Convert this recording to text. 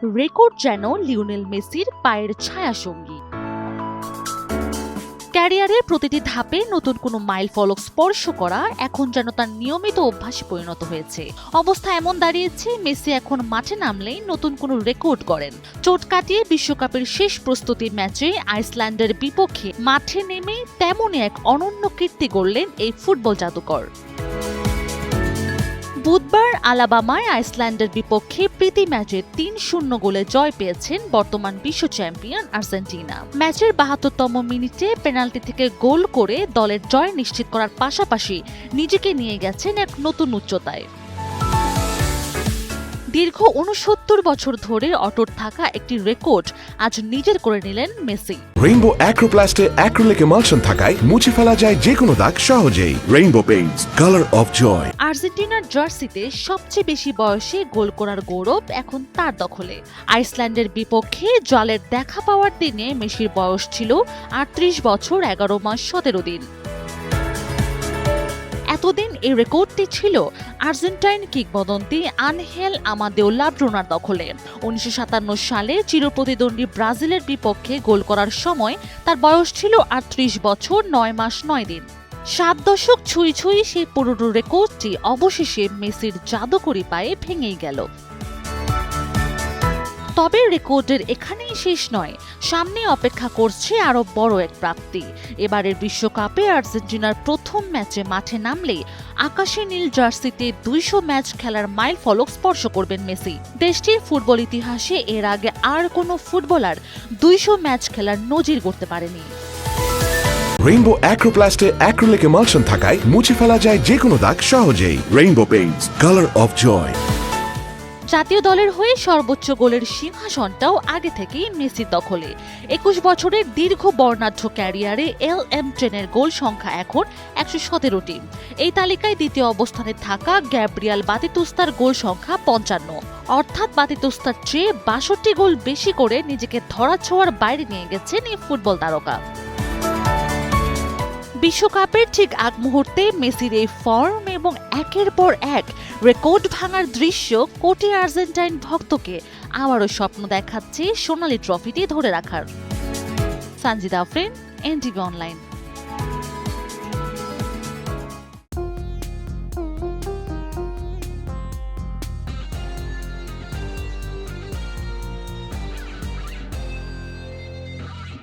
Record যেন Lionel মেসির পায়ের ছায়াসঙ্গী। ক্যারিয়ারের প্রতিটি ধাপে নতুন কোনো মাইলফলক স্পর্শ করা এখন যেন তার নিয়মিত অভ্যাসে পরিণত হয়েছে। অবস্থা এমন দাঁড়িয়েছে, মেসি এখন মাঠে নামলেই নতুন কোনো রেকর্ড করেন। চোট কাটিয়ে বিশ্বকাপের শেষ প্রস্তুতি ম্যাচে আইসল্যান্ডের বিপক্ষে মাঠে নেমে তেমনই এক অনন্য কীর্তি গড়লেন এই ফুটবল জাদুকর। বুধবার আলাবামায় আইসল্যান্ডের বিপক্ষে প্রীতি ম্যাচে ৩-০ গোলে জয় পেয়েছেন বর্তমান বিশ্ব চ্যাম্পিয়ন আর্জেন্টিনা। ম্যাচের ৭২তম মিনিটে পেনাল্টি থেকে গোল করে দলের জয় নিশ্চিত করার পাশাপাশি নিজেকে নিয়ে গেছেন এক নতুন উচ্চতায়। দীর্ঘ ৬৯ বছর ধরে অটুট থাকা একটি রেকর্ড আজ নিজের করে নিলেন মেসি। রেইনবো অ্যাক্রোপ্লাস্টে অ্যাক্রিলিক এমালশন থাকায় মুছে ফেলা যায় যে কোনো দাগ সহজেই। Rainbow paints, colour of joy. আর্জেন্টিনার জার্সিতে সবচেয়ে বেশি বয়সে গোল করার গৌরব এখন তার দখলে। আইসল্যান্ডের বিপক্ষে জলের দেখা পাওয়ার দিনে মেসির বয়স ছিল ৩৮ বছর ১১ মাস ১৭ দিন। এতদিন এই রেকর্ডটি ছিল আর্জেন্টাইন কিংবদন্তি আনহেল আমাদেও লাব্রোনার দখলে। ১৯৫৭ সালে চিরপ্রতিদ্বন্দ্বী ব্রাজিলের বিপক্ষে গোল করার সময় তার বয়স ছিল ৩৮ বছর ৯ মাস ৯ দিন। ৭ দশক ছুঁই ছুঁই সেই পুরনো রেকর্ডটি অবশেষে মেসির জাদুকরি পায়ে ভেঙেই গেল। তবে রেকর্ডের এখানেই শেষ নয়, সামনে অপেক্ষা করছে আরো বড় এক প্রাপ্তি। এবারের বিশ্বকাপে আর্জেন্টিনার প্রথম ম্যাচে মাঠে নামলেই আকাশে নীল জার্সিতে ২০০ ম্যাচ খেলার মাইল ফলক স্পর্শ করবেন মেসি। দেশটির ফুটবল ইতিহাসে এর আগে আর কোনো ফুটবলার ২০০ ম্যাচ খেলার নজির গড়তে পারেনি। রেইনবো অ্যাক্রোপ্লাস্টে অ্যাক্রিলিক এমালশন থাকায় মুছে ফেলা যায় যে কোনো দাগ সহজেই। Rainbow paints, colour of joy. জাতীয় দলের হয়ে সর্বোচ্চ গোলের সিংহাসনটাও আগে থেকেই মেসির দখলে। ২১ বছরের দীর্ঘ বর্ণাঢ্য ক্যারিয়ারে LM10 গোল সংখ্যা এখন ১১৭টি। এই তালিকায় দ্বিতীয় অবস্থানে থাকা গ্যাব্রিয়াল বাতিতুস্তার গোল সংখ্যা ৫৫, অর্থাৎ বাতিতুস্তার চেয়ে ৬২ গোল বেশি করে নিজেকে ধরাছোঁয়ার বাইরে নিয়ে গেছেন এই ফুটবল তারকা। বিশ্বকাপের ঠিক আগ মুহূর্তে মেসির এই ফর্ম এবং একের পর এক রেকর্ড ভাঙার দৃশ্য কোটি আর্জেন্টাইন ভক্তকে আবারও স্বপ্ন দেখাচ্ছে সোনালী ট্রফিটি ধরে রাখার। Sanjida Afrin, NTV online.